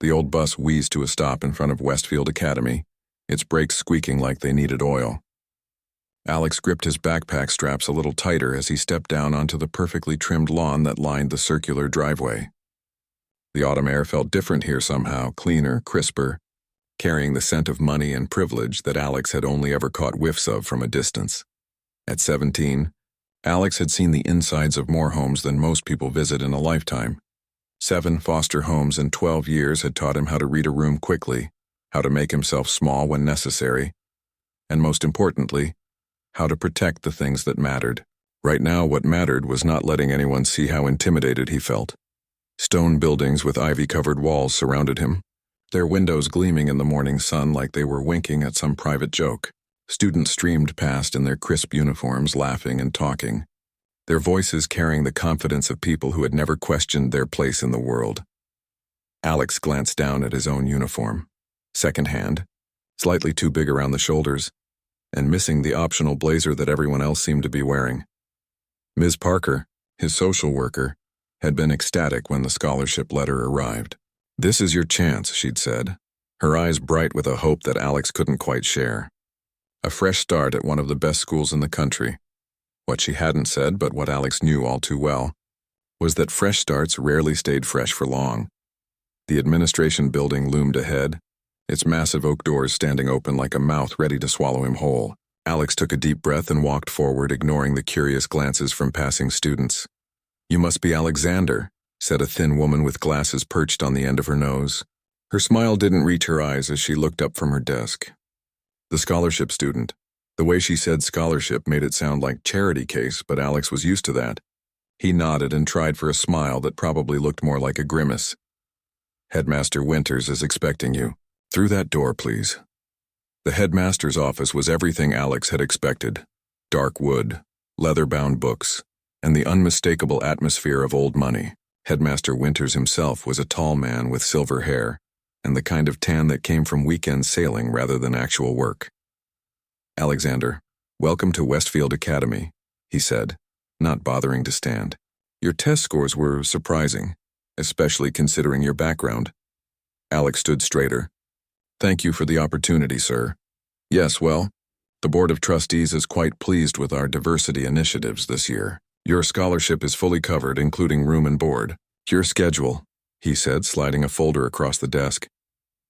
The old bus wheezed to a stop in front of Westfield Academy, its brakes squeaking like they needed oil. Alex gripped his backpack straps a little tighter as he stepped down onto the perfectly trimmed lawn that lined the circular driveway. The autumn air felt different here somehow, cleaner, crisper, carrying the scent of money and privilege that Alex had only ever caught whiffs of from a distance. At 17, Alex had seen the insides of more homes than most people visit in a lifetime. 7 foster homes in 12 years had taught him how to read a room quickly, how to make himself small when necessary, and most importantly, how to protect the things that mattered. Right now, what mattered was not letting anyone see how intimidated he felt. Stone buildings with ivy-covered walls surrounded him, their windows gleaming in the morning sun like they were winking at some private joke. Students streamed past in their crisp uniforms, laughing and talking, their voices carrying the confidence of people who had never questioned their place in the world. Alex glanced down at his own uniform, second-hand, slightly too big around the shoulders, and missing the optional blazer that everyone else seemed to be wearing. Ms. Parker, his social worker, had been ecstatic when the scholarship letter arrived. "This is your chance," she'd said, her eyes bright with a hope that Alex couldn't quite share. A fresh start at one of the best schools in the country. What she hadn't said, but what Alex knew all too well, was that fresh starts rarely stayed fresh for long. The administration building loomed ahead, its massive oak doors standing open like a mouth ready to swallow him whole. Alex took a deep breath and walked forward, ignoring the curious glances from passing students. "You must be Alexander," said a thin woman with glasses perched on the end of her nose. Her smile didn't reach her eyes as she looked up from her desk. The scholarship student. The way she said scholarship made it sound like charity case, but Alex was used to that. He nodded and tried for a smile that probably looked more like a grimace. "Headmaster Winters is expecting you. Through that door, please." The headmaster's office was everything Alex had expected. Dark wood, leather-bound books, and the unmistakable atmosphere of old money. Headmaster Winters himself was a tall man with silver hair, and the kind of tan that came from weekend sailing rather than actual work. "Alexander, welcome to Westfield Academy," he said, not bothering to stand. "Your test scores were surprising, especially considering your background." Alex stood straighter. "Thank you for the opportunity, sir. Yes, well, the Board of Trustees is quite pleased with our diversity initiatives this year. Your scholarship is fully covered, including room and board. Your schedule," he said, sliding a folder across the desk,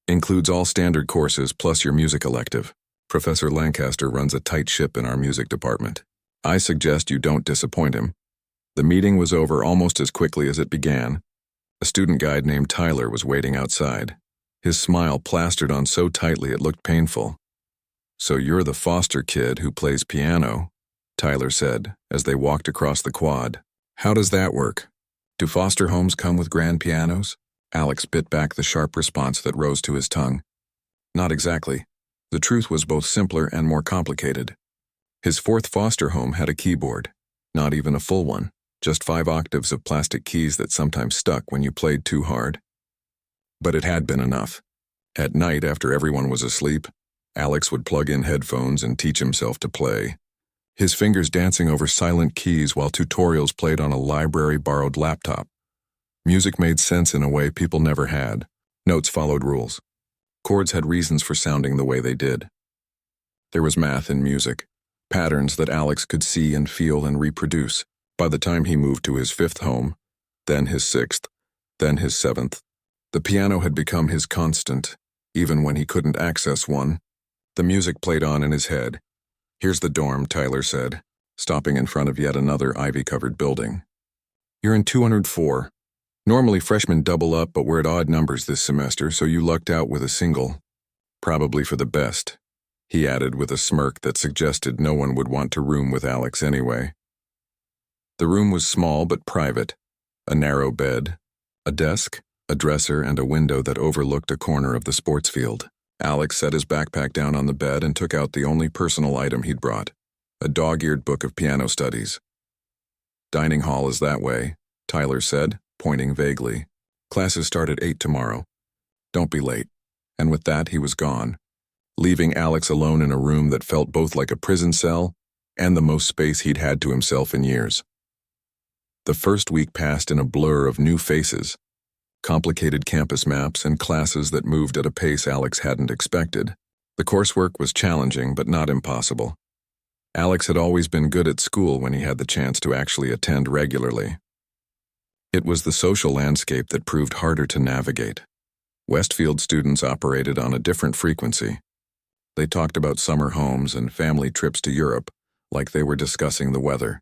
"includes all standard courses plus your music elective. Professor Lancaster runs a tight ship in our music department. I suggest you don't disappoint him." The meeting was over almost as quickly as it began. A student guide named Tyler was waiting outside, his smile plastered on so tightly it looked painful. "So you're the foster kid who plays piano," Tyler said as they walked across the quad. "How does that work? Do foster homes come with grand pianos?" Alex bit back the sharp response that rose to his tongue. "Not exactly. The truth was both simpler and more complicated. His 4th foster home had a keyboard, not even a full one, just 5 octaves of plastic keys that sometimes stuck when you played too hard. But it had been enough. At night, after everyone was asleep, Alex would plug in headphones and teach himself to play, his fingers dancing over silent keys while tutorials played on a library-borrowed laptop. Music made sense in a way people never had. Notes followed rules. Chords had reasons for sounding the way they did. There was math in music, patterns that Alex could see and feel and reproduce. By the time he moved to his 5th home, then his 6th, then his 7th, the piano had become his constant, even when he couldn't access one. The music played on in his head. "Here's the dorm," Tyler said, stopping in front of yet another ivy-covered building. "You're in 204. Normally freshmen double up, but we're at odd numbers this semester, so you lucked out with a single. Probably for the best," he added with a smirk that suggested no one would want to room with Alex anyway. The room was small but private. A narrow bed, a desk, a dresser, and a window that overlooked a corner of the sports field. Alex set his backpack down on the bed and took out the only personal item he'd brought, a dog-eared book of piano studies. "Dining hall is that way," Tyler said, pointing vaguely. "Classes start at 8 tomorrow. Don't be late." And with that, he was gone, leaving Alex alone in a room that felt both like a prison cell and the most space he'd had to himself in years. The first week passed in a blur of new faces. complicated campus maps, and classes that moved at a pace Alex hadn't expected. The coursework was challenging but not impossible. Alex had always been good at school when he had the chance to actually attend regularly. It was the social landscape that proved harder to navigate. Westfield students operated on a different frequency. They talked about summer homes and family trips to Europe like they were discussing the weather.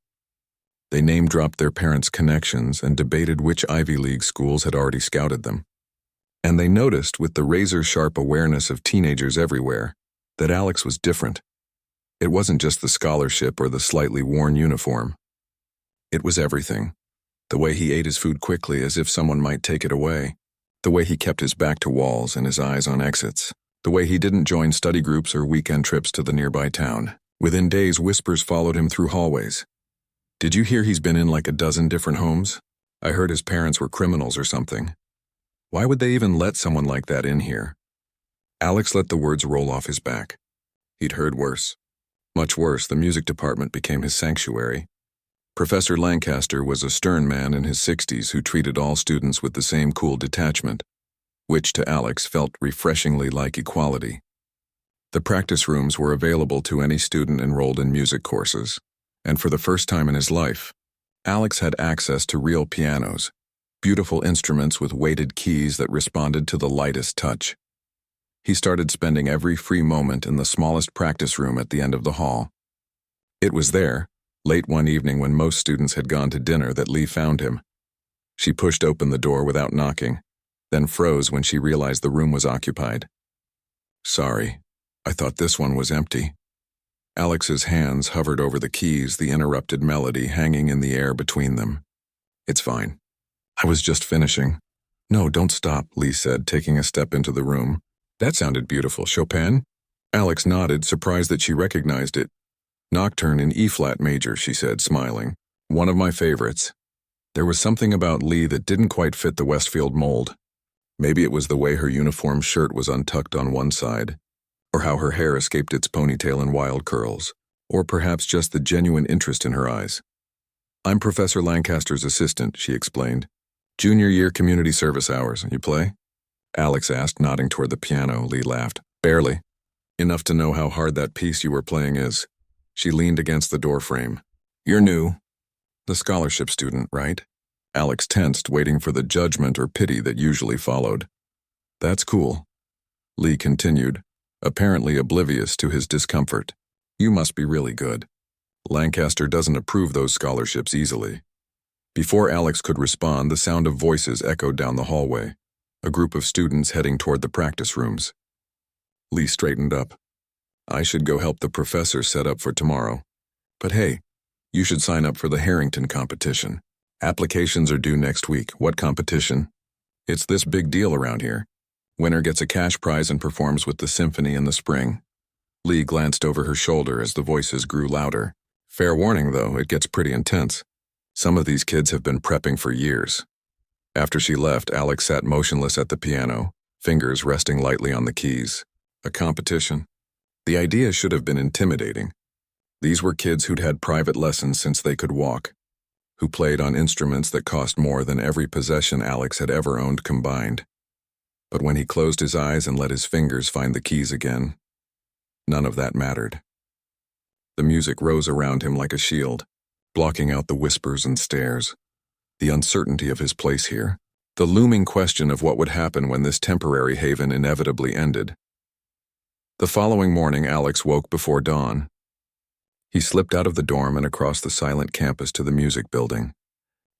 They name-dropped their parents' connections and debated which Ivy League schools had already scouted them. And they noticed, with the razor-sharp awareness of teenagers everywhere, that Alex was different. It wasn't just the scholarship or the slightly worn uniform. It was everything. The way he ate his food quickly as if someone might take it away. The way he kept his back to walls and his eyes on exits. The way he didn't join study groups or weekend trips to the nearby town. Within days, whispers followed him through hallways. "Did you hear he's been in like a dozen different homes? I heard his parents were criminals or something. Why would they even let someone like that in here?" Alex let the words roll off his back. He'd heard worse. Much worse, the music department became his sanctuary. Professor Lancaster was a stern man in his 60s who treated all students with the same cool detachment, which to Alex felt refreshingly like equality. The practice rooms were available to any student enrolled in music courses, and for the first time in his life, Alex had access to real pianos, beautiful instruments with weighted keys that responded to the lightest touch. He started spending every free moment in the smallest practice room at the end of the hall. It was there, late one evening when most students had gone to dinner, that Lee found him. She pushed open the door without knocking, then froze when she realized the room was occupied. "Sorry, I thought this one was empty." Alex's hands hovered over the keys, the interrupted melody hanging in the air between them. "It's fine. I was just finishing." "No, don't stop," Lee said, taking a step into the room. "That sounded beautiful. Chopin?" Alex nodded, surprised that she recognized it. "Nocturne in E-flat major," she said, smiling. "One of my favorites." There was something about Lee that didn't quite fit the Westfield mold. Maybe it was the way her uniform shirt was untucked on one side, or how her hair escaped its ponytail in wild curls, or perhaps just the genuine interest in her eyes. "I'm Professor Lancaster's assistant," she explained. "Junior year community service hours. You play?" Alex asked, nodding toward the piano. Lee laughed. "Barely. Enough to know how hard that piece you were playing is." She leaned against the doorframe. "You're new. The scholarship student, right?" Alex tensed, waiting for the judgment or pity that usually followed. "That's cool," Lee continued, apparently oblivious to his discomfort. "You must be really good. Lancaster doesn't approve those scholarships easily." Before Alex could respond, the sound of voices echoed down the hallway, a group of students heading toward the practice rooms. Lee straightened up. "I should go help the professor set up for tomorrow. But hey, you should sign up for the Harrington competition. Applications are due next week." "What competition?" "It's this big deal around here. Winner gets a cash prize and performs with the symphony in the spring." Lee glanced over her shoulder as the voices grew louder. "Fair warning, though, it gets pretty intense. Some of these kids have been prepping for years." After she left, Alex sat motionless at the piano, fingers resting lightly on the keys. A competition. The idea should have been intimidating. These were kids who'd had private lessons since they could walk, who played on instruments that cost more than every possession Alex had ever owned combined. But when he closed his eyes and let his fingers find the keys again, none of that mattered. The music rose around him like a shield, blocking out the whispers and stares, the uncertainty of his place here, the looming question of what would happen when this temporary haven inevitably ended. The following morning, Alex woke before dawn. He slipped out of the dorm and across the silent campus to the music building.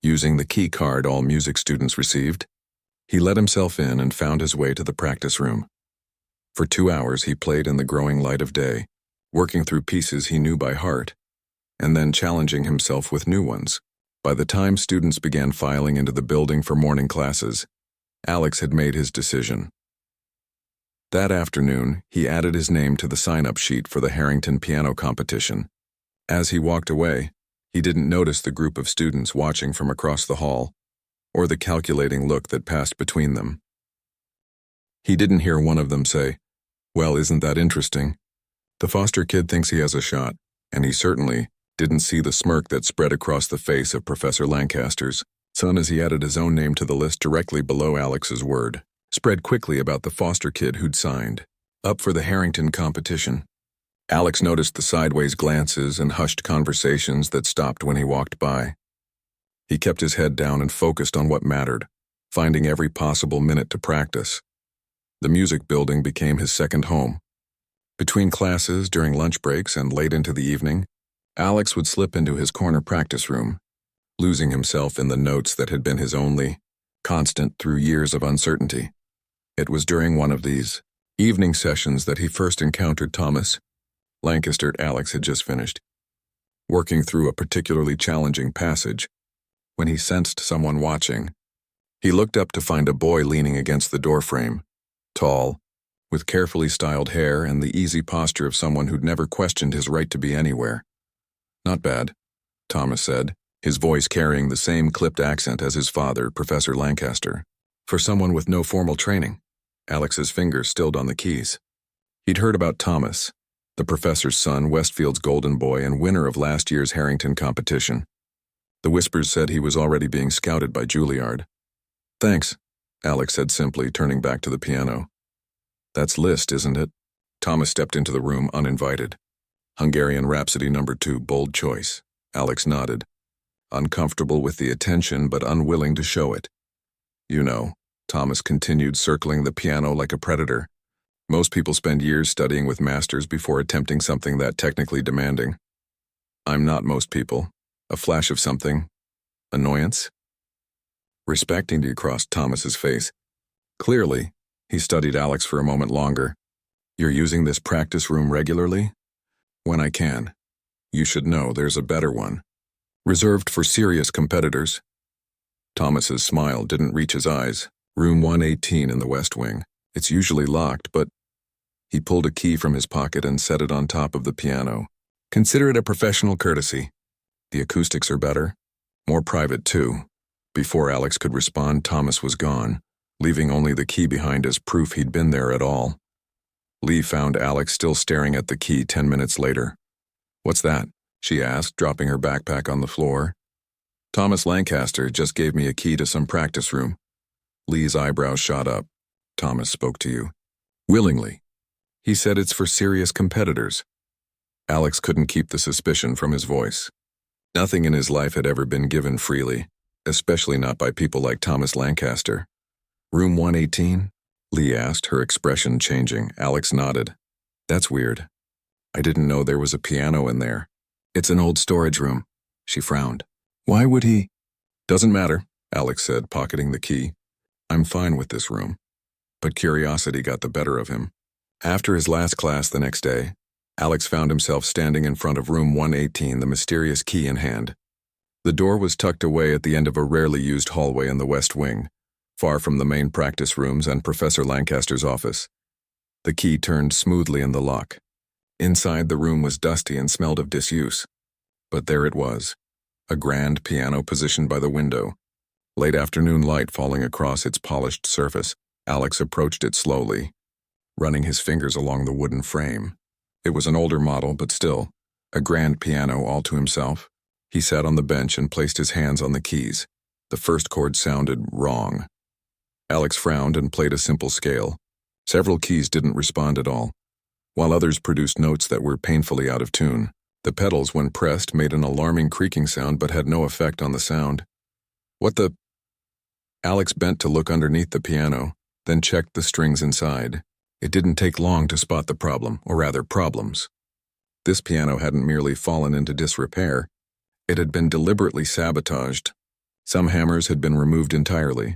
Using the key card all music students received, he let himself in and found his way to the practice room. For 2 hours he played in the growing light of day, working through pieces he knew by heart, and then challenging himself with new ones. By the time students began filing into the building for morning classes, Alex had made his decision. That afternoon, he added his name to the sign-up sheet for the Harrington piano competition. As he walked away, he didn't notice the group of students watching from across the hall, or the calculating look that passed between them. He didn't hear one of them say, "Well, isn't that interesting? The foster kid thinks he has a shot," and he certainly didn't see the smirk that spread across the face of Professor Lancaster's Son, as he added his own name to the list directly below Alex's word, spread quickly about the foster kid who'd signed up for the Harrington competition. Alex noticed the sideways glances and hushed conversations that stopped when he walked by. He kept his head down and focused on what mattered, finding every possible minute to practice. The music building became his second home. Between classes, during lunch breaks, and late into the evening, Alex would slip into his corner practice room, losing himself in the notes that had been his only constant through years of uncertainty. It was during one of these evening sessions that he first encountered Thomas. Lancaster. Alex had just finished working through a particularly challenging passage when he sensed someone watching. He looked up to find a boy leaning against the doorframe, tall, with carefully styled hair and the easy posture of someone who'd never questioned his right to be anywhere. "Not bad," Thomas said, his voice carrying the same clipped accent as his father, Professor Lancaster. For someone with no formal training, Alex's fingers stilled on the keys. He'd heard about Thomas, the professor's son, Westfield's golden boy, and winner of last year's Harrington competition. The whispers said he was already being scouted by Juilliard. "Thanks," Alex said simply, turning back to the piano. "That's Liszt, isn't it?" Thomas stepped into the room uninvited. "Hungarian Rhapsody No. 2, bold choice." Alex nodded, uncomfortable with the attention but unwilling to show it. "You know," Thomas continued, circling the piano like a predator, "most people spend years studying with masters before attempting something that technically demanding. I'm not most people. A flash of something. Annoyance?" Respecting crossed Thomas's face. Clearly, he studied Alex for a moment longer. "You're using this practice room regularly?" "When I can. You should know there's a better one. Reserved for serious competitors." Thomas's smile didn't reach his eyes. "Room 118 in the West Wing. It's usually locked, but—" He pulled a key from his pocket and set it on top of the piano. "Consider it a professional courtesy. The acoustics are better. More private, too." Before Alex could respond, Thomas was gone, leaving only the key behind as proof he'd been there at all. Lee found Alex still staring at the key 10 minutes later. "What's that?" she asked, dropping her backpack on the floor. "Thomas Lancaster just gave me a key to some practice room." Lee's eyebrows shot up. "Thomas spoke to you." "Willingly. He said it's for serious competitors." Alex couldn't keep the suspicion from his voice. Nothing in his life had ever been given freely, especially not by people like Thomas Lancaster. "Room 118? Lee asked, her expression changing. Alex nodded. "That's weird. I didn't know there was a piano in there." "It's an old storage room." She frowned. "Why would he—" "Doesn't matter," Alex said, pocketing the key. "I'm fine with this room." But curiosity got the better of him. After his last class the next day, Alex found himself standing in front of room 118, the mysterious key in hand. The door was tucked away at the end of a rarely used hallway in the West Wing, far from the main practice rooms and Professor Lancaster's office. The key turned smoothly in the lock. Inside, the room was dusty and smelled of disuse. But there it was, a grand piano positioned by the window, late afternoon light falling across its polished surface. Alex approached it slowly, running his fingers along the wooden frame. It was an older model, but still, a grand piano all to himself. He sat on the bench and placed his hands on the keys. The first chord sounded wrong. Alex frowned and played a simple scale. Several keys didn't respond at all, while others produced notes that were painfully out of tune. The pedals, when pressed, made an alarming creaking sound but had no effect on the sound. "What the—" Alex bent to look underneath the piano, then checked the strings inside. It didn't take long to spot the problem, or rather problems. This piano hadn't merely fallen into disrepair. It had been deliberately sabotaged. Some hammers had been removed entirely,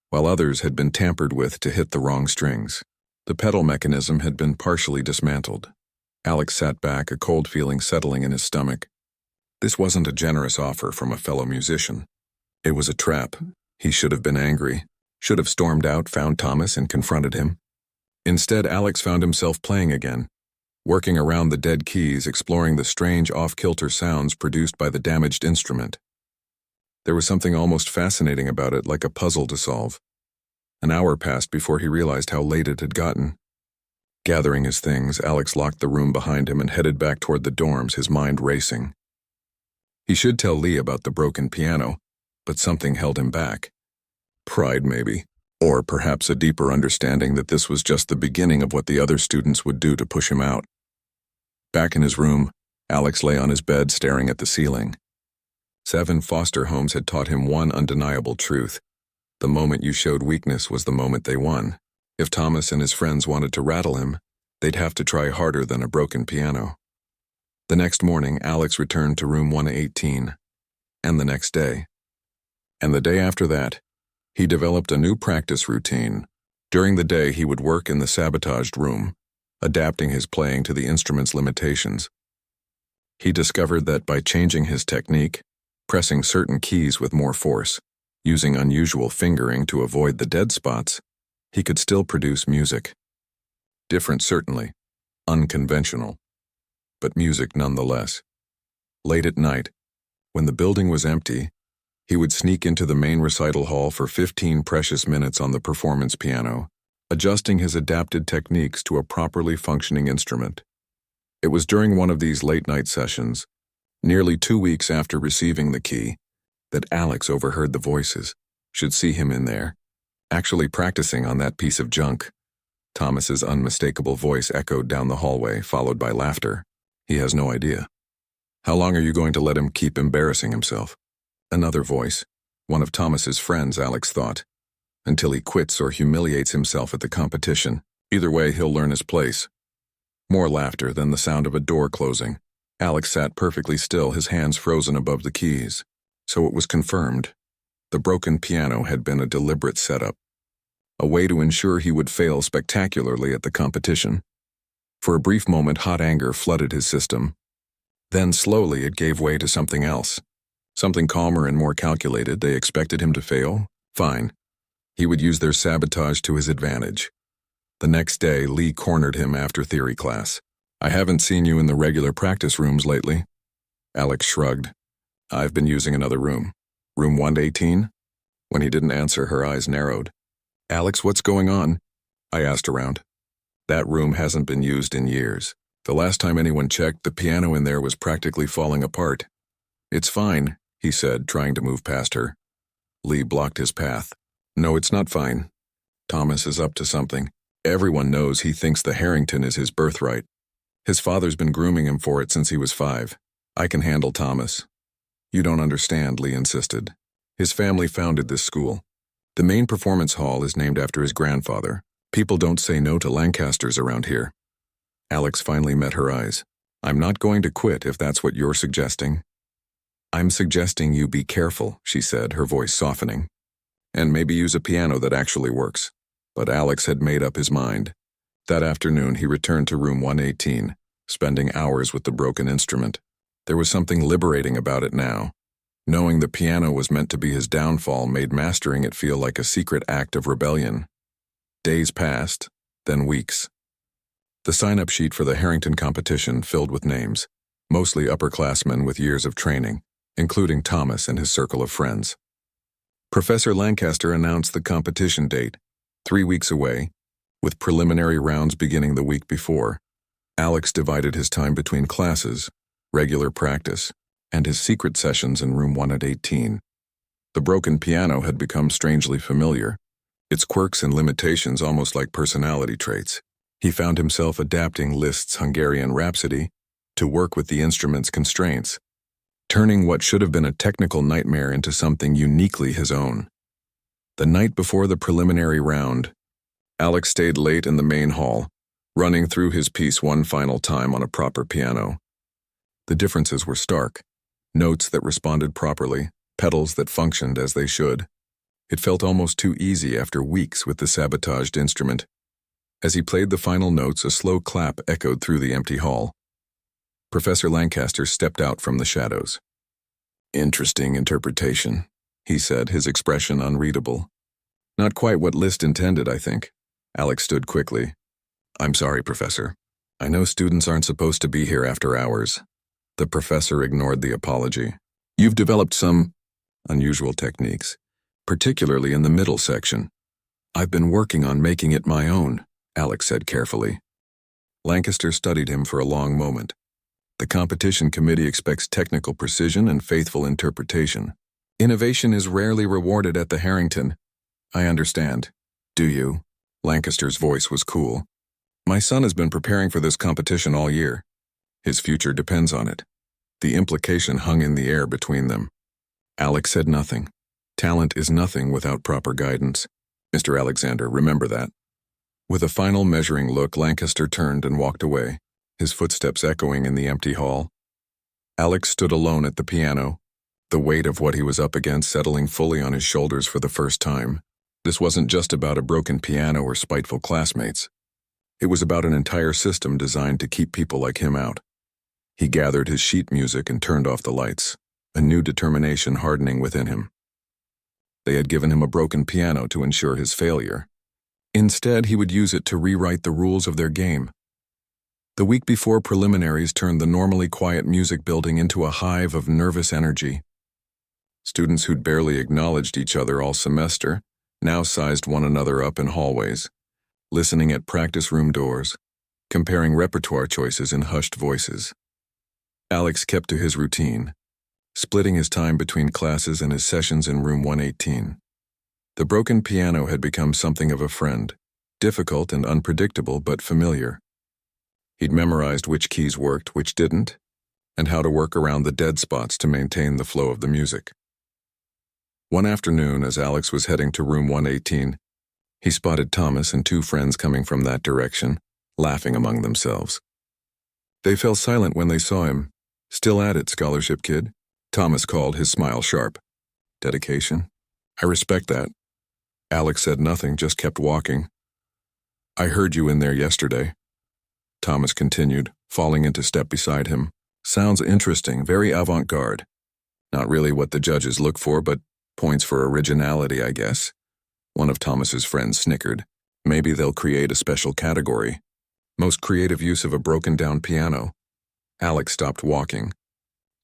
while others had been tampered with to hit the wrong strings. The pedal mechanism had been partially dismantled. Alex sat back, a cold feeling settling in his stomach. This wasn't a generous offer from a fellow musician. It was a trap. He should have been angry, should have stormed out, found Thomas, and confronted him. Instead, Alex found himself playing again, working around the dead keys, exploring the strange off-kilter sounds produced by the damaged instrument. There was something almost fascinating about it, like a puzzle to solve. An hour passed before he realized how late it had gotten. Gathering his things, Alex locked the room behind him and headed back toward the dorms, his mind racing. He should tell Lee about the broken piano, but something held him back. Pride, maybe. Or perhaps a deeper understanding that this was just the beginning of what the other students would do to push him out. Back in his room, Alex lay on his bed staring at the ceiling. 7 foster homes had taught him one undeniable truth. The moment you showed weakness was the moment they won. If Thomas and his friends wanted to rattle him, they'd have to try harder than a broken piano. The next morning, Alex returned to room 118, and the next day. And the day after that, he developed a new practice routine. During the day, he would work in the sabotaged room, adapting his playing to the instrument's limitations. He discovered that by changing his technique, pressing certain keys with more force, using unusual fingering to avoid the dead spots, he could still produce music. Different, certainly. Unconventional. But music nonetheless. Late at night, when the building was empty, he would sneak into the main recital hall for 15 precious minutes on the performance piano, adjusting his adapted techniques to a properly functioning instrument. It was during one of these late-night sessions, nearly 2 weeks after receiving the key, that Alex overheard the voices. Should see him in there, actually practicing on that piece of junk. Thomas's unmistakable voice echoed down the hallway, followed by laughter. He has no idea. How long are you going to let him keep embarrassing himself? Another voice, one of Thomas's friends, Alex thought. Until he quits or humiliates himself at the competition. Either way, he'll learn his place. More laughter than the sound of a door closing. Alex sat perfectly still, his hands frozen above the keys. So it was confirmed. The broken piano had been a deliberate setup. A way to ensure he would fail spectacularly at the competition. For a brief moment, hot anger flooded his system. Then slowly it gave way to something else. Something calmer and more calculated. They expected him to fail? Fine. He would use their sabotage to his advantage. The next day, Lee cornered him after theory class. I haven't seen you in the regular practice rooms lately. Alex shrugged. I've been using another room. Room 118? When he didn't answer, her eyes narrowed. Alex, what's going on? I asked around. That room hasn't been used in years. The last time anyone checked, the piano in there was practically falling apart. It's fine, he said, trying to move past her. Lee blocked his path. No, it's not fine. Thomas is up to something. Everyone knows he thinks the Harrington is his birthright. His father's been grooming him for it since he was 5. I can handle Thomas. You don't understand, Lee insisted. His family founded this school. The main performance hall is named after his grandfather. People don't say no to Lancasters around here. Alex finally met her eyes. I'm not going to quit if that's what you're suggesting. I'm suggesting you be careful, she said, her voice softening. And maybe use a piano that actually works. But Alex had made up his mind. That afternoon he returned to room 118, spending hours with the broken instrument. There was something liberating about it now. Knowing the piano was meant to be his downfall made mastering it feel like a secret act of rebellion. Days passed, then weeks. The sign-up sheet for the Harrington competition filled with names, mostly upperclassmen with years of training, including Thomas and his circle of friends. Professor Lancaster announced the competition date, 3 weeks away, with preliminary rounds beginning the week before. Alex divided his time between classes, regular practice, and his secret sessions in room 118. The broken piano had become strangely familiar, its quirks and limitations almost like personality traits. He found himself adapting Liszt's Hungarian Rhapsody to work with the instrument's constraints, turning what should have been a technical nightmare into something uniquely his own. The night before the preliminary round, Alex stayed late in the main hall, running through his piece one final time on a proper piano. The differences were stark. Notes that responded properly, pedals that functioned as they should. It felt almost too easy after weeks with the sabotaged instrument. As he played the final notes, a slow clap echoed through the empty hall. Professor Lancaster stepped out from the shadows. Interesting interpretation, he said, his expression unreadable. Not quite what Liszt intended, I think. Alex stood quickly. I'm sorry, Professor. I know students aren't supposed to be here after hours. The professor ignored the apology. You've developed some unusual techniques, particularly in the middle section. I've been working on making it my own, Alex said carefully. Lancaster studied him for a long moment. The competition committee expects technical precision and faithful interpretation. Innovation is rarely rewarded at the Harrington. I understand. Do you? Lancaster's voice was cool. My son has been preparing for this competition all year. His future depends on it. The implication hung in the air between them. Alex said nothing. Talent is nothing without proper guidance. Mr. Alexander, remember that. With a final measuring look, Lancaster turned and walked away, his footsteps echoing in the empty hall. Alex stood alone at the piano, the weight of what he was up against settling fully on his shoulders for the first time. This wasn't just about a broken piano or spiteful classmates. It was about an entire system designed to keep people like him out. He gathered his sheet music and turned off the lights, a new determination hardening within him. They had given him a broken piano to ensure his failure. Instead, he would use it to rewrite the rules of their game. The week before preliminaries turned the normally quiet music building into a hive of nervous energy. Students who'd barely acknowledged each other all semester now sized one another up in hallways, listening at practice room doors, comparing repertoire choices in hushed voices. Alex kept to his routine, splitting his time between classes and his sessions in room 118. The broken piano had become something of a friend, difficult and unpredictable but familiar. He'd memorized which keys worked, which didn't, and how to work around the dead spots to maintain the flow of the music. One afternoon, as Alex was heading to room 118, he spotted Thomas and two friends coming from that direction, laughing among themselves. They fell silent when they saw him. "Still at it, scholarship kid," Thomas called, his smile sharp. "Dedication? I respect that." Alex said nothing, just kept walking. "I heard you in there yesterday," Thomas continued, falling into step beside him. "Sounds interesting, very avant-garde. Not really what the judges look for, but points for originality, I guess." One of Thomas's friends snickered. "Maybe they'll create a special category. Most creative use of a broken-down piano." Alex stopped walking.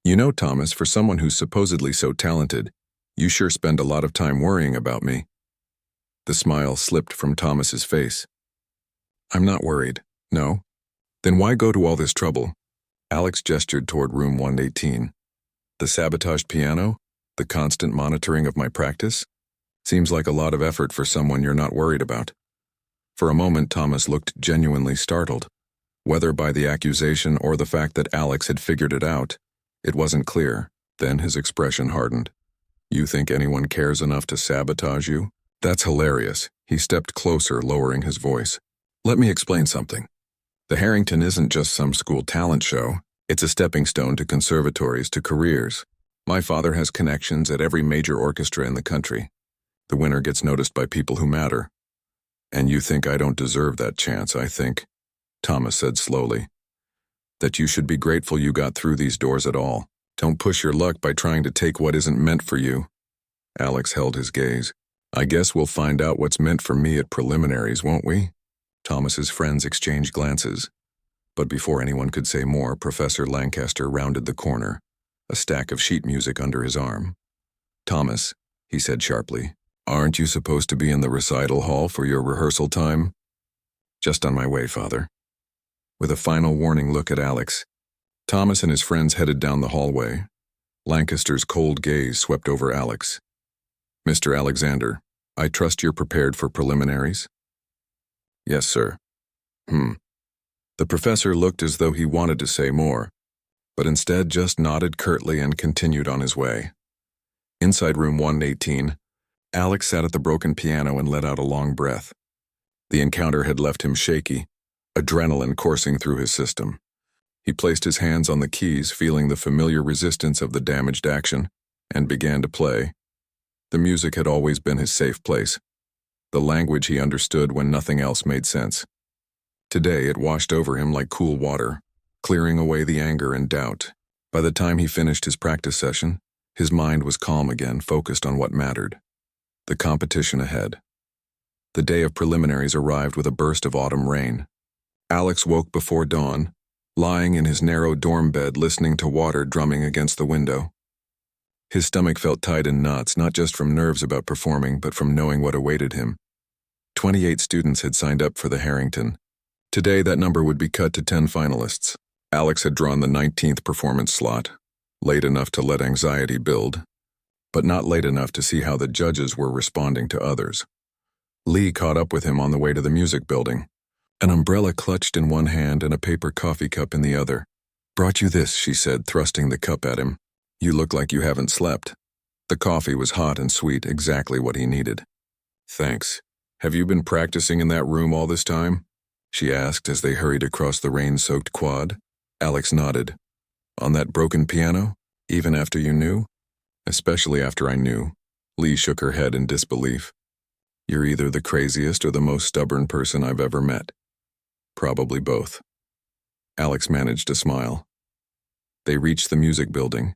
"You know, Thomas, for someone who's supposedly so talented, you sure spend a lot of time worrying about me." The smile slipped from Thomas's face. "I'm not worried, no. Then why go to all this trouble?" Alex gestured toward room 118. "The sabotaged piano? The constant monitoring of my practice? Seems like a lot of effort for someone you're not worried about." For a moment, Thomas looked genuinely startled. Whether by the accusation or the fact that Alex had figured it out, it wasn't clear. Then his expression hardened. "You think anyone cares enough to sabotage you? That's hilarious." He stepped closer, lowering his voice. "Let me explain something. The Harrington isn't just some school talent show. It's a stepping stone to conservatories, to careers. My father has connections at every major orchestra in the country. The winner gets noticed by people who matter. And you think I don't deserve that chance, I think," Thomas said slowly, "that you should be grateful you got through these doors at all. Don't push your luck by trying to take what isn't meant for you." Alex held his gaze. "I guess we'll find out what's meant for me at preliminaries, won't we?" Thomas's friends exchanged glances. But before anyone could say more, Professor Lancaster rounded the corner, a stack of sheet music under his arm. "Thomas," he said sharply, "aren't you supposed to be in the recital hall for your rehearsal time?" "Just on my way, Father." With a final warning look at Alex, Thomas and his friends headed down the hallway. Lancaster's cold gaze swept over Alex. "Mr. Alexander, I trust you're prepared for preliminaries?" "Yes, sir." The professor looked as though he wanted to say more, but instead just nodded curtly and continued on his way. Inside room 118, Alex sat at the broken piano and let out a long breath. The encounter had left him shaky, adrenaline coursing through his system. He placed his hands on the keys, feeling the familiar resistance of the damaged action, and began to play. The music had always been his safe place, the language he understood when nothing else made sense. Today it washed over him like cool water, clearing away the anger and doubt. By the time he finished his practice session, his mind was calm again, focused on what mattered. The competition ahead. The day of preliminaries arrived with a burst of autumn rain. Alex woke before dawn, lying in his narrow dorm bed listening to water drumming against the window. His stomach felt tied in knots, not just from nerves about performing, but from knowing what awaited him. 28 students had signed up for the Harrington. Today, that number would be cut to 10 finalists. Alex had drawn the 19th performance slot, late enough to let anxiety build. but not late enough to see how the judges were responding to others. Lee caught up with him on the way to the music building, an umbrella clutched in one hand and a paper coffee cup in the other. "Brought you this," she said, thrusting the cup at him. "You look like you haven't slept." The coffee was hot and sweet, exactly what he needed. "Thanks. Have you been practicing in that room all this time?" she asked as they hurried across the rain-soaked quad. Alex nodded. "On that broken piano? Even after you knew?" "Especially after I knew." Lee shook her head in disbelief. "You're either the craziest or the most stubborn person I've ever met." "Probably both." Alex managed to smile. They reached the music building,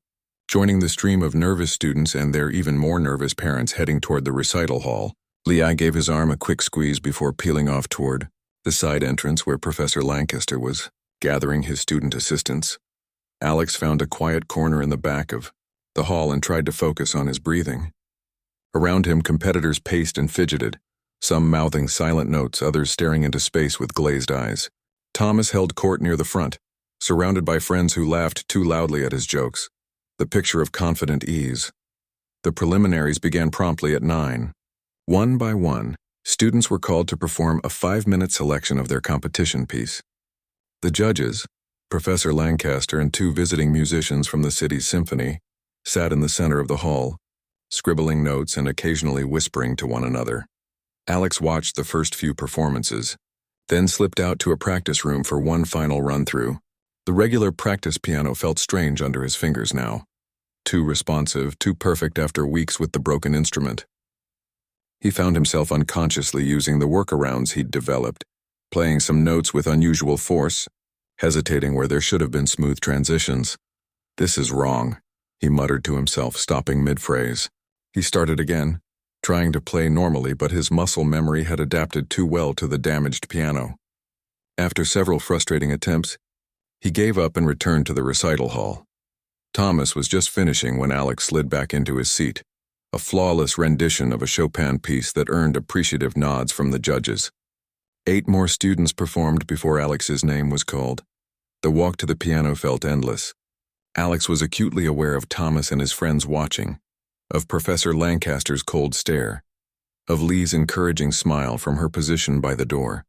joining the stream of nervous students and their even more nervous parents heading toward the recital hall. Lee gave his arm a quick squeeze before peeling off toward the side entrance where Professor Lancaster was gathering his student assistants. Alex found a quiet corner in the back of the hall and tried to focus on his breathing. Around him, competitors paced and fidgeted, some mouthing silent notes, others staring into space with glazed eyes. Thomas held court near the front, surrounded by friends who laughed too loudly at his jokes, the picture of confident ease. The preliminaries began promptly at 9. One by one, students were called to perform a 5-minute selection of their competition piece. The judges, Professor Lancaster and 2 visiting musicians from the city's symphony, sat in the center of the hall, scribbling notes and occasionally whispering to one another. Alex watched the first few performances, then slipped out to a practice room for one final run-through. The regular practice piano felt strange under his fingers now. Too responsive, too perfect after weeks with the broken instrument. He found himself unconsciously using the workarounds he'd developed, playing some notes with unusual force, hesitating where there should have been smooth transitions. "This is wrong," he muttered to himself, stopping mid-phrase. He started again, trying to play normally, but his muscle memory had adapted too well to the damaged piano. After several frustrating attempts, he gave up and returned to the recital hall. Thomas was just finishing when Alex slid back into his seat, a flawless rendition of a Chopin piece that earned appreciative nods from the judges. 8 more students performed before Alex's name was called. The walk to the piano felt endless. Alex was acutely aware of Thomas and his friends watching, of Professor Lancaster's cold stare, of Lee's encouraging smile from her position by the door.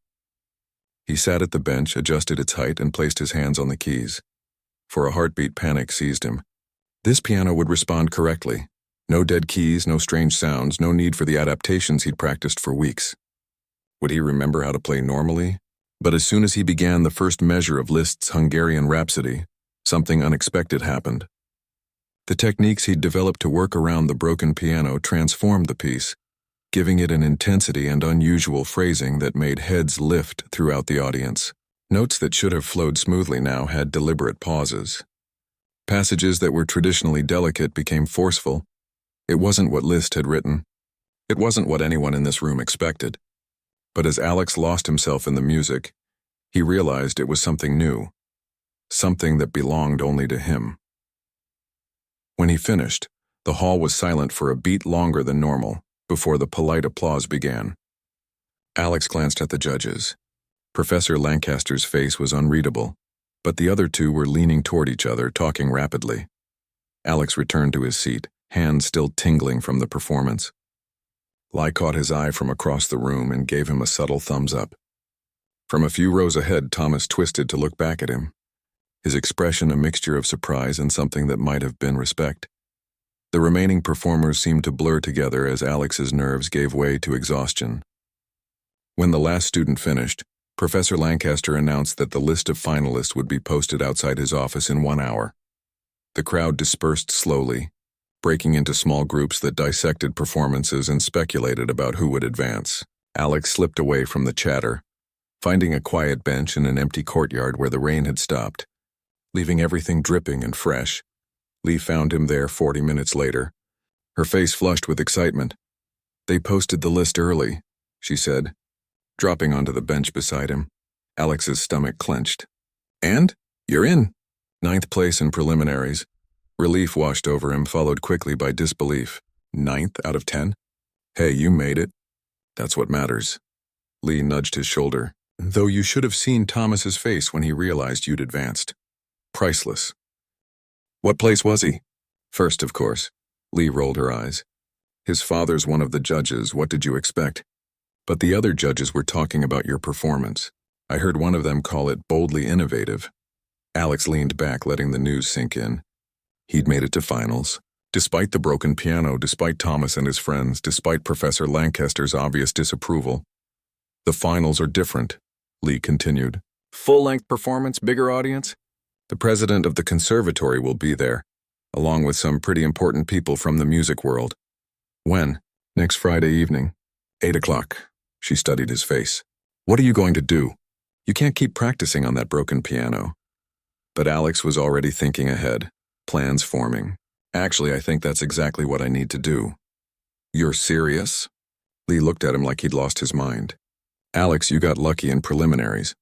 He sat at the bench, adjusted its height, and placed his hands on the keys. For a heartbeat, panic seized him. This piano would respond correctly. No dead keys, no strange sounds, no need for the adaptations he'd practiced for weeks. Would he remember how to play normally? But as soon as he began the first measure of Liszt's Hungarian Rhapsody, something unexpected happened. The techniques he'd developed to work around the broken piano transformed the piece, giving it an intensity and unusual phrasing that made heads lift throughout the audience. Notes that should have flowed smoothly now had deliberate pauses. Passages that were traditionally delicate became forceful. It wasn't what Liszt had written. It wasn't what anyone in this room expected. But as Alex lost himself in the music, he realized it was something new, something that belonged only to him. When he finished, the hall was silent for a beat longer than normal, before the polite applause began. Alex glanced at the judges. Professor Lancaster's face was unreadable, but the other 2 were leaning toward each other, talking rapidly. Alex returned to his seat, hands still tingling from the performance. Lee caught his eye from across the room and gave him a subtle thumbs up. From a few rows ahead, Thomas twisted to look back at him, his expression a mixture of surprise and something that might have been respect. The remaining performers seemed to blur together as Alex's nerves gave way to exhaustion. When the last student finished, Professor Lancaster announced that the list of finalists would be posted outside his office in 1 hour. The crowd dispersed slowly, breaking into small groups that dissected performances and speculated about who would advance. Alex slipped away from the chatter, finding a quiet bench in an empty courtyard where the rain had stopped, leaving everything dripping and fresh. Lee found him there 40 minutes later, her face flushed with excitement. "They posted the list early," she said, dropping onto the bench beside him. Alex's stomach clenched. "And? You're in." 9th place in preliminaries. Relief washed over him, followed quickly by disbelief. 9th out of 10? "Hey, you made it. That's what matters." Lee nudged his shoulder. "Though you should have seen Thomas's face when he realized you'd advanced. Priceless." "What place was he?" "First, of course." Lee rolled her eyes. His father's one of the judges, what did you expect? But the other judges were talking about your performance. I heard one of them call it boldly innovative. Alex leaned back, letting the news sink in. He'd made it to finals. Despite the broken piano, despite Thomas and his friends, despite Professor Lancaster's obvious disapproval. The finals are different, Lee continued. Full-length performance, bigger audience? The president of the conservatory will be there, along with some pretty important people from the music world. When? Next Friday evening. 8 o'clock. She studied his face. What are you going to do? You can't keep practicing on that broken piano. But Alex was already thinking ahead, plans forming. Actually, I think that's exactly what I need to do. You're serious? Lee looked at him like he'd lost his mind. Alex, you got lucky in preliminaries.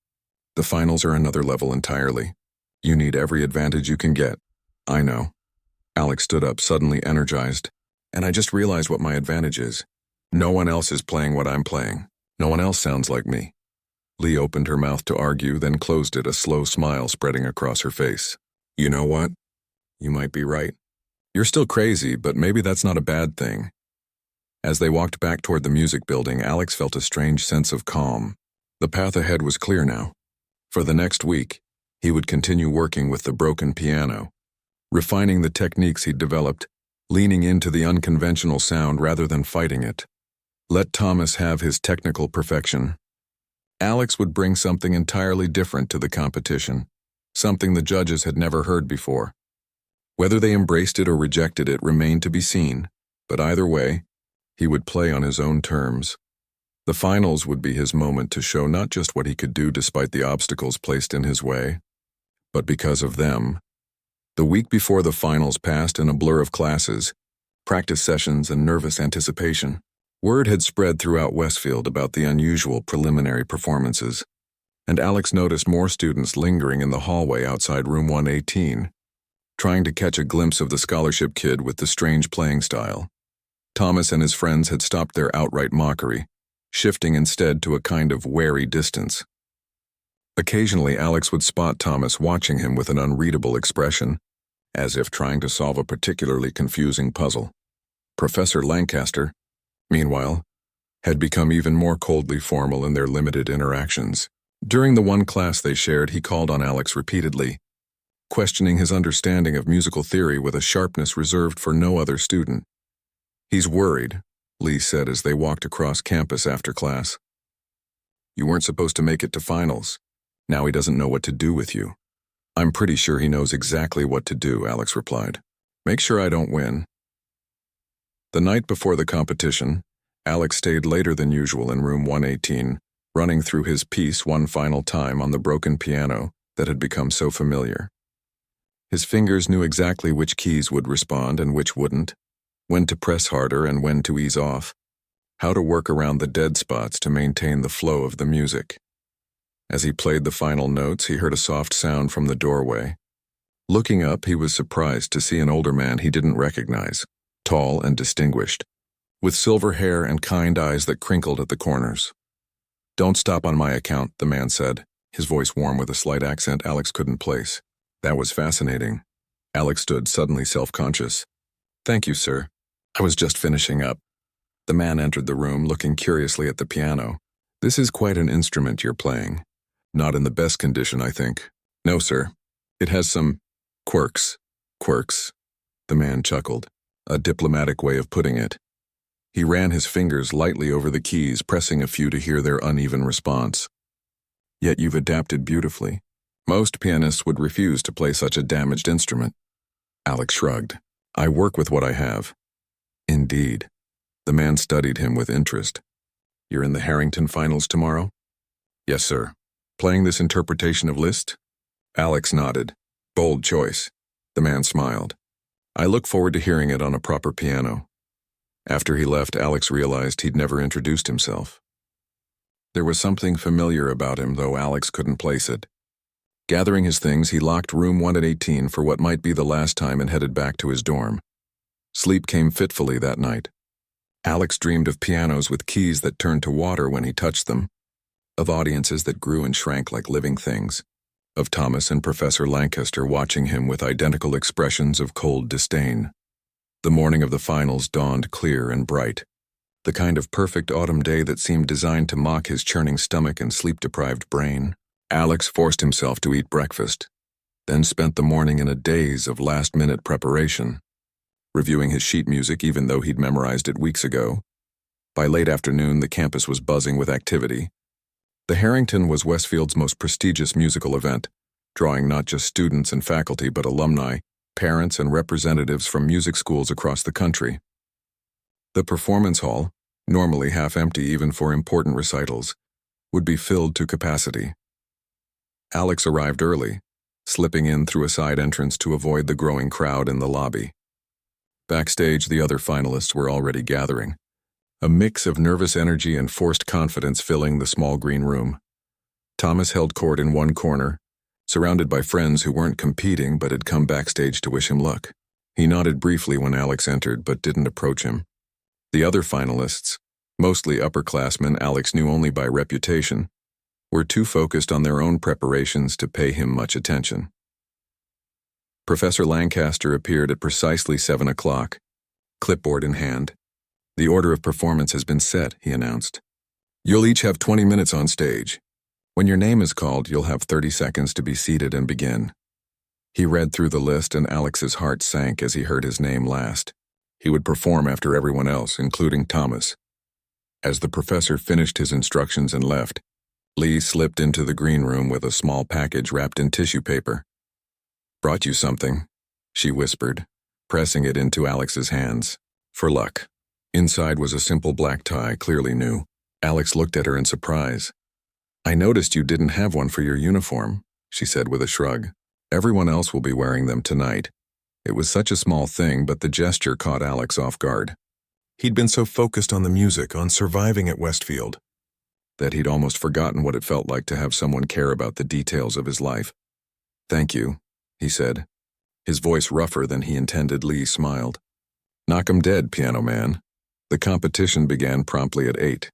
The finals are another level entirely. You need every advantage you can get. I know. Alex stood up, suddenly energized. And I just realized what my advantage is. No one else is playing what I'm playing. No one else sounds like me. Lee opened her mouth to argue, then closed it, a slow smile spreading across her face. You know what? You might be right. You're still crazy, but maybe that's not a bad thing. As they walked back toward the music building, Alex felt a strange sense of calm. The path ahead was clear now. For the next week, he would continue working with the broken piano, refining the techniques he'd developed, leaning into the unconventional sound rather than fighting it. Let Thomas have his technical perfection. Alex would bring something entirely different to the competition, something the judges had never heard before. Whether they embraced it or rejected it remained to be seen, but either way, he would play on his own terms. The finals would be his moment to show not just what he could do despite the obstacles placed in his way, but because of them. The week before the finals passed in a blur of classes, practice sessions, and nervous anticipation. Word had spread throughout Westfield about the unusual preliminary performances, and Alex noticed more students lingering in the hallway outside room 118, trying to catch a glimpse of the scholarship kid with the strange playing style. Thomas and his friends had stopped their outright mockery, shifting instead to a kind of wary distance. Occasionally, Alex would spot Thomas watching him with an unreadable expression, as if trying to solve a particularly confusing puzzle. Professor Lancaster, meanwhile, had become even more coldly formal in their limited interactions. During the one class they shared, he called on Alex repeatedly, questioning his understanding of musical theory with a sharpness reserved for no other student. He's worried, Lee said as they walked across campus after class. You weren't supposed to make it to finals. Now he doesn't know what to do with you. I'm pretty sure he knows exactly what to do, Alex replied. Make sure I don't win. The night before the competition, Alex stayed later than usual in room 118, running through his piece one final time on the broken piano that had become so familiar. His fingers knew exactly which keys would respond and which wouldn't, when to press harder and when to ease off, how to work around the dead spots to maintain the flow of the music. As he played the final notes, he heard a soft sound from the doorway. Looking up, he was surprised to see an older man he didn't recognize, tall and distinguished, with silver hair and kind eyes that crinkled at the corners. Don't stop on my account, the man said, his voice warm with a slight accent Alex couldn't place. That was fascinating. Alex stood, suddenly self-conscious. Thank you, sir. I was just finishing up. The man entered the room, looking curiously at the piano. This is quite an instrument you're playing. Not in the best condition, I think. No, sir. It has some quirks. Quirks? The man chuckled. A diplomatic way of putting it. He ran his fingers lightly over the keys, pressing a few to hear their uneven response. Yet you've adapted beautifully. Most pianists would refuse to play such a damaged instrument. Alex shrugged. I work with what I have. Indeed. The man studied him with interest. You're in the Harrington finals tomorrow? Yes, sir. Playing this interpretation of Liszt? Alex nodded. Bold choice. The man smiled. I look forward to hearing it on a proper piano. After he left, Alex realized he'd never introduced himself. There was something familiar about him, though Alex couldn't place it. Gathering his things, he locked room 118 for what might be the last time and headed back to his dorm. Sleep came fitfully that night. Alex dreamed of pianos with keys that turned to water when he touched them, of audiences that grew and shrank like living things, of Thomas and Professor Lancaster watching him with identical expressions of cold disdain. The morning of the finals dawned clear and bright, the kind of perfect autumn day that seemed designed to mock his churning stomach and sleep-deprived brain. Alex forced himself to eat breakfast, then spent the morning in a daze of last-minute preparation, reviewing his sheet music even though he'd memorized it weeks ago. By late afternoon, the campus was buzzing with activity. The Harrington was Westfield's most prestigious musical event, drawing not just students and faculty but alumni, parents, and representatives from music schools across the country. The performance hall, normally half empty even for important recitals, would be filled to capacity. Alex arrived early, slipping in through a side entrance to avoid the growing crowd in the lobby. Backstage, the other finalists were already gathering, a mix of nervous energy and forced confidence filling the small green room. Thomas held court in one corner, surrounded by friends who weren't competing but had come backstage to wish him luck. He nodded briefly when Alex entered but didn't approach him. The other finalists, mostly upperclassmen Alex knew only by reputation, were too focused on their own preparations to pay him much attention. Professor Lancaster appeared at precisely 7 o'clock, clipboard in hand. "The order of performance has been set," he announced. "You'll each have 20 minutes on stage. When your name is called, you'll have 30 seconds to be seated and begin." He read through the list and Alex's heart sank as he heard his name last. He would perform after everyone else, including Thomas. As the professor finished his instructions and left, Lee slipped into the green room with a small package wrapped in tissue paper. "Brought you something," she whispered, pressing it into Alex's hands. "For luck." Inside was a simple black tie, clearly new. Alex looked at her in surprise. "I noticed you didn't have one for your uniform," she said with a shrug. "Everyone else will be wearing them tonight." It was such a small thing, but the gesture caught Alex off guard. He'd been so focused on the music, on surviving at Westfield, that he'd almost forgotten what it felt like to have someone care about the details of his life. "Thank you," he said. His voice rougher than he intended. Lee smiled. "Knock 'em dead, piano man." The competition began promptly at 8.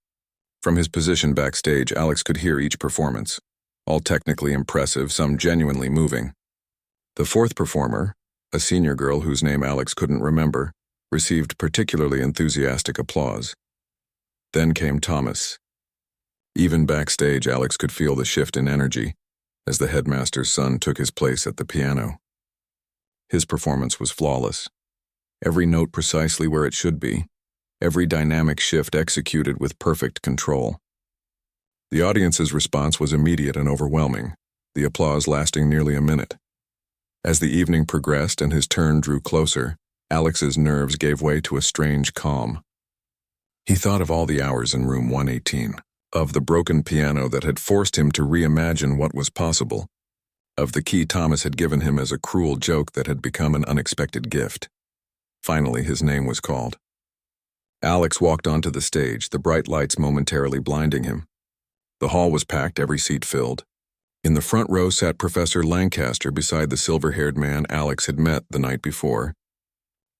From his position backstage, Alex could hear each performance, all technically impressive, some genuinely moving. The fourth performer, a senior girl whose name Alex couldn't remember, received particularly enthusiastic applause. Then came Thomas. Even backstage, Alex could feel the shift in energy as the headmaster's son took his place at the piano. His performance was flawless. Every note precisely where it should be, every dynamic shift executed with perfect control. The audience's response was immediate and overwhelming, the applause lasting nearly a minute. As the evening progressed and his turn drew closer, Alex's nerves gave way to a strange calm. He thought of all the hours in room 118, of the broken piano that had forced him to reimagine what was possible, of the key Thomas had given him as a cruel joke that had become an unexpected gift. Finally, his name was called. Alex walked onto the stage, the bright lights momentarily blinding him. The hall was packed, every seat filled. In the front row sat Professor Lancaster beside the silver-haired man Alex had met the night before.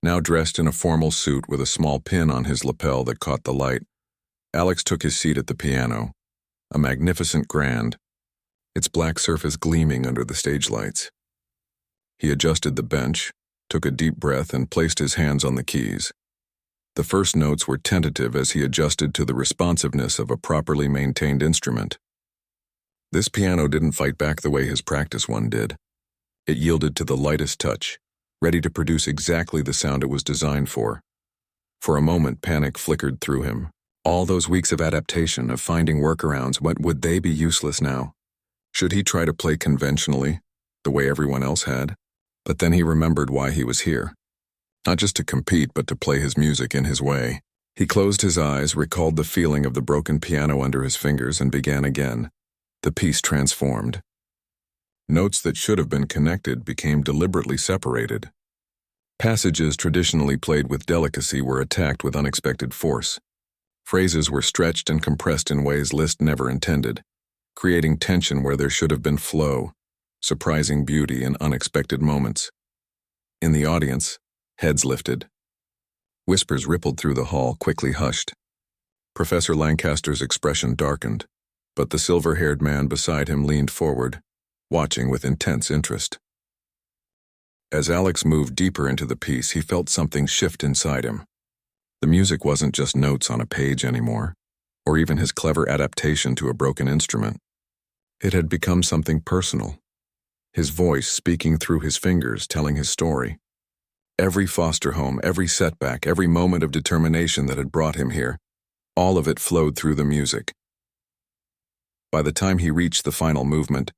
Now dressed in a formal suit with a small pin on his lapel that caught the light, Alex took his seat at the piano, a magnificent grand, its black surface gleaming under the stage lights. He adjusted the bench, took a deep breath, and placed his hands on the keys. The first notes were tentative as he adjusted to the responsiveness of a properly maintained instrument. This piano didn't fight back the way his practice one did. It yielded to the lightest touch, ready to produce exactly the sound it was designed for. For a moment, panic flickered through him. All those weeks of adaptation, of finding workarounds, would they be useless now? Should he try to play conventionally, the way everyone else had? But then he remembered why he was here. Not just to compete, but to play his music in his way. He closed his eyes, recalled the feeling of the broken piano under his fingers, and began again. The piece transformed. Notes that should have been connected became deliberately separated. Passages traditionally played with delicacy were attacked with unexpected force. Phrases were stretched and compressed in ways Liszt never intended, creating tension where there should have been flow, surprising beauty in unexpected moments. In the audience, heads lifted. Whispers rippled through the hall, quickly hushed. Professor Lancaster's expression darkened, but the silver-haired man beside him leaned forward, watching with intense interest. As Alex moved deeper into the piece, he felt something shift inside him. The music wasn't just notes on a page anymore, or even his clever adaptation to a broken instrument. It had become something personal. His voice speaking through his fingers, telling his story. Every foster home, every setback, every moment of determination that had brought him here, all of it flowed through the music. By the time he reached the final movement,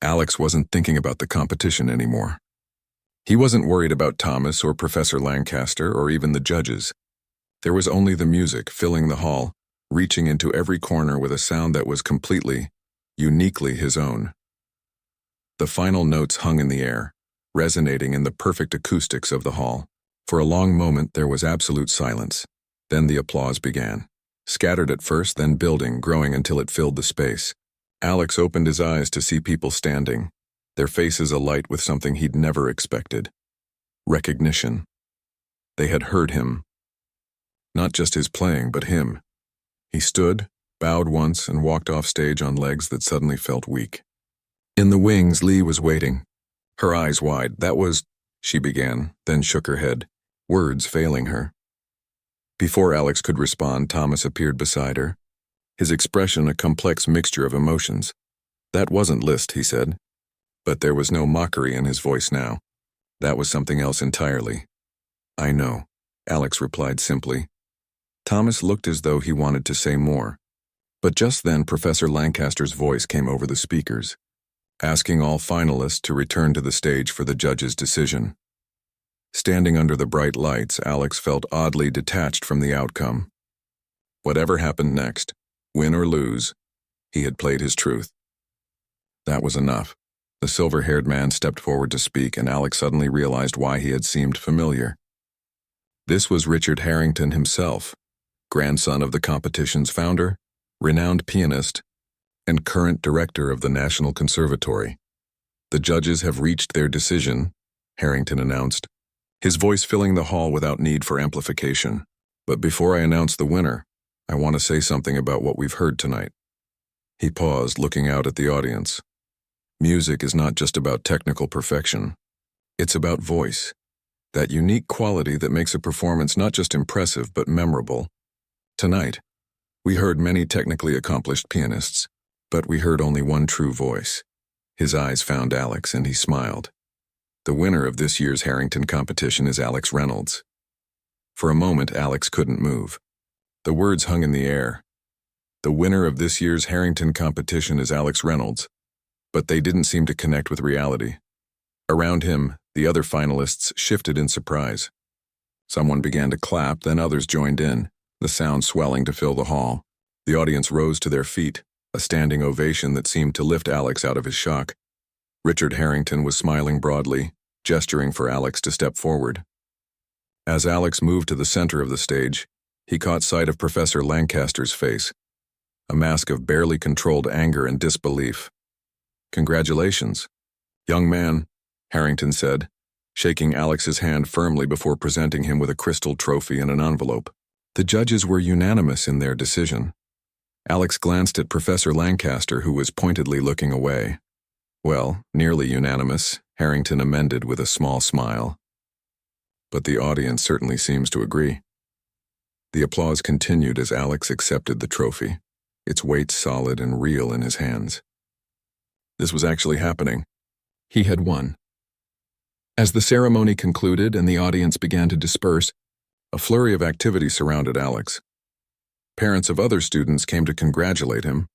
Alex wasn't thinking about the competition anymore. He wasn't worried about Thomas or Professor Lancaster or even the judges. There was only the music filling the hall, reaching into every corner with a sound that was completely, uniquely his own. The final notes hung in the air, resonating in the perfect acoustics of the hall. For a long moment there was absolute silence. Then the applause began. Scattered at first, then building, growing until it filled the space. Alex opened his eyes to see people standing, their faces alight with something he'd never expected. Recognition. They had heard him. Not just his playing, but him. He stood, bowed once, and walked off stage on legs that suddenly felt weak. In the wings, Lee was waiting, her eyes wide. "That was," she began, then shook her head, words failing her. Before Alex could respond, Thomas appeared beside her, his expression a complex mixture of emotions. "That wasn't Liszt," he said. But there was no mockery in his voice now. That was something else entirely. "I know," Alex replied simply. Thomas looked as though he wanted to say more. But just then Professor Lancaster's voice came over the speakers, asking all finalists to return to the stage for the judge's decision. Standing under the bright lights, Alex felt oddly detached from the outcome. Whatever happened next, win or lose, he had played his truth. That was enough. The silver-haired man stepped forward to speak, and Alex suddenly realized why he had seemed familiar. This was Richard Harrington himself, grandson of the competition's founder, renowned pianist, and current director of the National Conservatory. "The judges have reached their decision," Harrington announced, his voice filling the hall without need for amplification. "But before I announce the winner, I want to say something about what we've heard tonight." He paused, looking out at the audience. Music is not just about technical perfection. It's about voice, that unique quality that makes a performance not just impressive but memorable. Tonight, we heard many technically accomplished pianists, but we heard only one true voice. His eyes found Alex, and he smiled. The winner of this year's Harrington competition is Alex Reynolds. For a moment, Alex couldn't move. The words hung in the air. The winner of this year's Harrington competition is Alex Reynolds. But they didn't seem to connect with reality. Around him, the other finalists shifted in surprise. Someone began to clap, then others joined in, the sound swelling to fill the hall. The audience rose to their feet, a standing ovation that seemed to lift Alex out of his shock. Richard Harrington was smiling broadly, gesturing for Alex to step forward. As Alex moved to the center of the stage, he caught sight of Professor Lancaster's face, a mask of barely controlled anger and disbelief. "Congratulations, young man," Harrington said, shaking Alex's hand firmly before presenting him with a crystal trophy and an envelope. The judges were unanimous in their decision. Alex glanced at Professor Lancaster, who was pointedly looking away. "Well, nearly unanimous," Harrington amended with a small smile. "But the audience certainly seems to agree." The applause continued as Alex accepted the trophy, its weight solid and real in his hands. This was actually happening. He had won. As the ceremony concluded and the audience began to disperse, a flurry of activity surrounded Alex. Parents of other students came to congratulate him.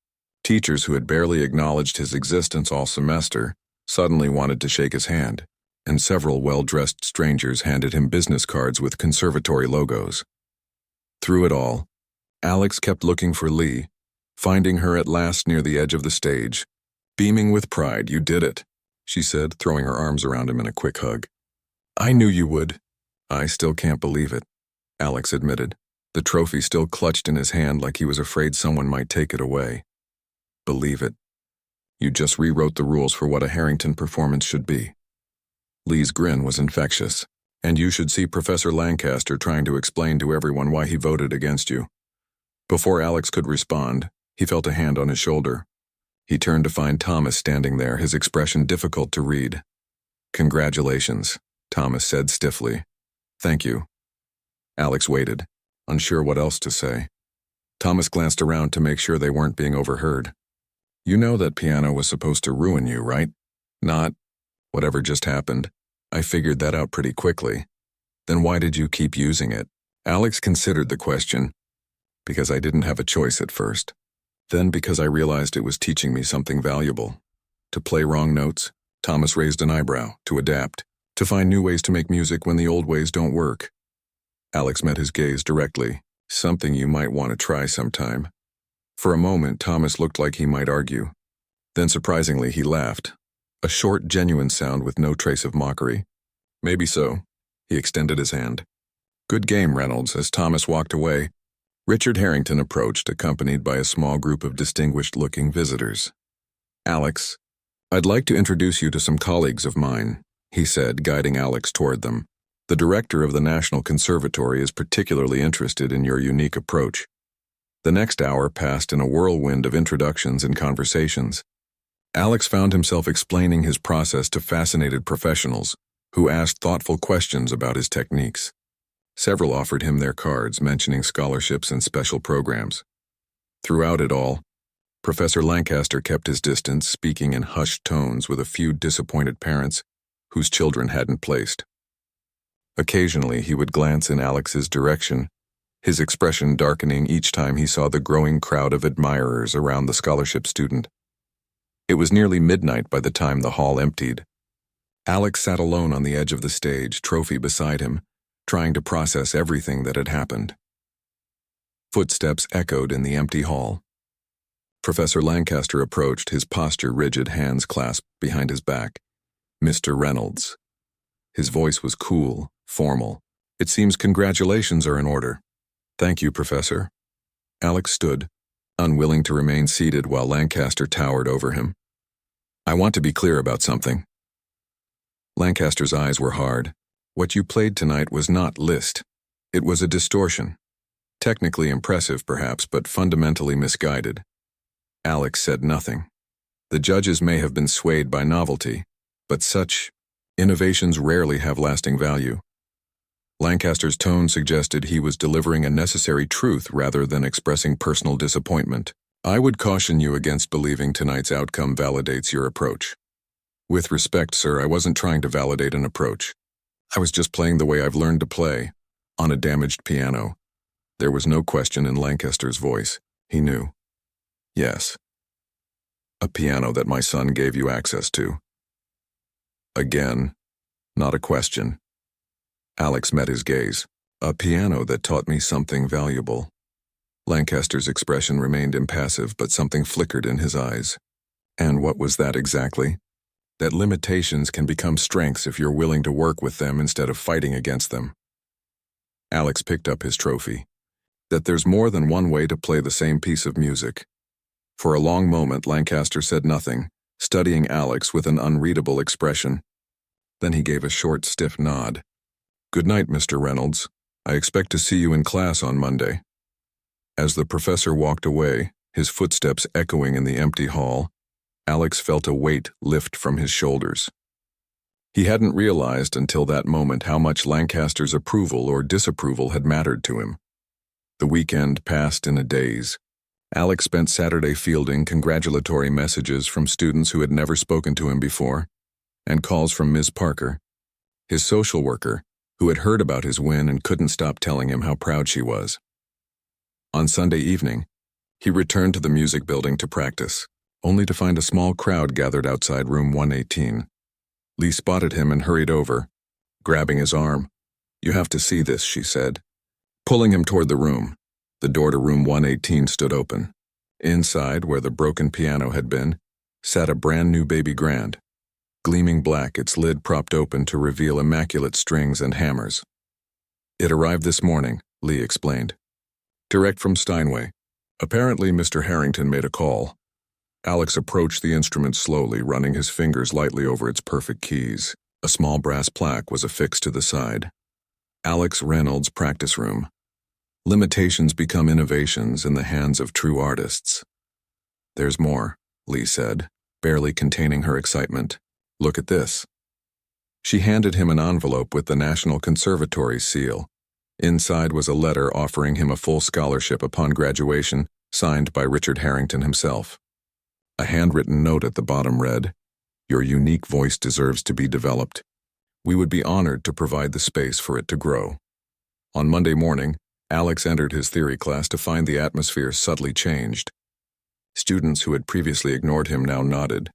Teachers who had barely acknowledged his existence all semester suddenly wanted to shake his hand, and several well-dressed strangers handed him business cards with conservatory logos. Through it all, Alex kept looking for Lee, finding her at last near the edge of the stage. Beaming with pride, "You did it," she said, throwing her arms around him in a quick hug. "I knew you would." "I still can't believe it," Alex admitted, the trophy still clutched in his hand like he was afraid someone might take it away. "Believe it. You just rewrote the rules for what a Harrington performance should be." Lee's grin was infectious. "And you should see Professor Lancaster trying to explain to everyone why he voted against you." Before Alex could respond, he felt a hand on his shoulder. He turned to find Thomas standing there, his expression difficult to read. "Congratulations," Thomas said stiffly. "Thank you." Alex waited, unsure what else to say. Thomas glanced around to make sure they weren't being overheard. "You know that piano was supposed to ruin you, right? Not whatever just happened. I figured that out pretty quickly. Then why did you keep using it?" Alex considered the question. "Because I didn't have a choice at first. Then because I realized it was teaching me something valuable. To play wrong notes." Thomas raised an eyebrow. "To adapt. To find new ways to make music when the old ways don't work." Alex met his gaze directly. "Something you might want to try sometime." For a moment, Thomas looked like he might argue. Then surprisingly, he laughed. A short, genuine sound with no trace of mockery. "Maybe so." He extended his hand. "Good game, Reynolds." As Thomas walked away, Richard Harrington approached, accompanied by a small group of distinguished-looking visitors. "Alex, I'd like to introduce you to some colleagues of mine," he said, guiding Alex toward them. "The director of the National Conservatory is particularly interested in your unique approach." The next hour passed in a whirlwind of introductions and conversations. Alex found himself explaining his process to fascinated professionals who asked thoughtful questions about his techniques. Several offered him their cards, mentioning scholarships and special programs. Throughout it all, Professor Lancaster kept his distance, speaking in hushed tones with a few disappointed parents whose children hadn't placed. Occasionally, he would glance in Alex's direction, his expression darkening each time he saw the growing crowd of admirers around the scholarship student. It was nearly midnight by the time the hall emptied. Alex sat alone on the edge of the stage, trophy beside him, trying to process everything that had happened. Footsteps echoed in the empty hall. Professor Lancaster approached, his posture rigid, hands clasped behind his back. "Mr. Reynolds." His voice was cool, formal. "It seems congratulations are in order." "Thank you, Professor." Alex stood, unwilling to remain seated while Lancaster towered over him. "I want to be clear about something." Lancaster's eyes were hard. "What you played tonight was not Liszt. It was a distortion. Technically impressive, perhaps, but fundamentally misguided." Alex said nothing. The judges may have been swayed by novelty, but such innovations rarely have lasting value. Lancaster's tone suggested he was delivering a necessary truth rather than expressing personal disappointment. "I would caution you against believing tonight's outcome validates your approach." "With respect, sir, I wasn't trying to validate an approach. I was just playing the way I've learned to play, on a damaged piano." There was no question in Lancaster's voice. He knew. "Yes. A piano that my son gave you access to." Again, not a question. Alex met his gaze. "A piano that taught me something valuable." Lancaster's expression remained impassive, but something flickered in his eyes. "And what was that exactly?" "That limitations can become strengths if you're willing to work with them instead of fighting against them." Alex picked up his trophy. "That there's more than one way to play the same piece of music." For a long moment, Lancaster said nothing, studying Alex with an unreadable expression. Then he gave a short, stiff nod. "Good night, Mr. Reynolds. I expect to see you in class on Monday." As the professor walked away, his footsteps echoing in the empty hall, Alex felt a weight lift from his shoulders. He hadn't realized until that moment how much Lancaster's approval or disapproval had mattered to him. The weekend passed in a daze. Alex spent Saturday fielding congratulatory messages from students who had never spoken to him before, and calls from Ms. Parker, his social worker, who had heard about his win and couldn't stop telling him how proud she was. On Sunday evening, he returned to the music building to practice, only to find a small crowd gathered outside room 118. Lee spotted him and hurried over, grabbing his arm. "You have to see this," she said. Pulling him toward the room, the door to room 118 stood open. Inside, where the broken piano had been, sat a brand-new baby grand. Gleaming black, its lid propped open to reveal immaculate strings and hammers. "It arrived this morning," Lee explained. "Direct from Steinway. Apparently, Mr. Harrington made a call." Alex approached the instrument slowly, running his fingers lightly over its perfect keys. A small brass plaque was affixed to the side. "Alex Reynolds' Practice Room. Limitations become innovations in the hands of true artists." "There's more," Lee said, barely containing her excitement. "Look at this." She handed him an envelope with the National Conservatory's seal. Inside was a letter offering him a full scholarship upon graduation, signed by Richard Harrington himself. A handwritten note at the bottom read, "Your unique voice deserves to be developed. We would be honored to provide the space for it to grow." On Monday morning, Alex entered his theory class to find the atmosphere subtly changed. Students who had previously ignored him now nodded,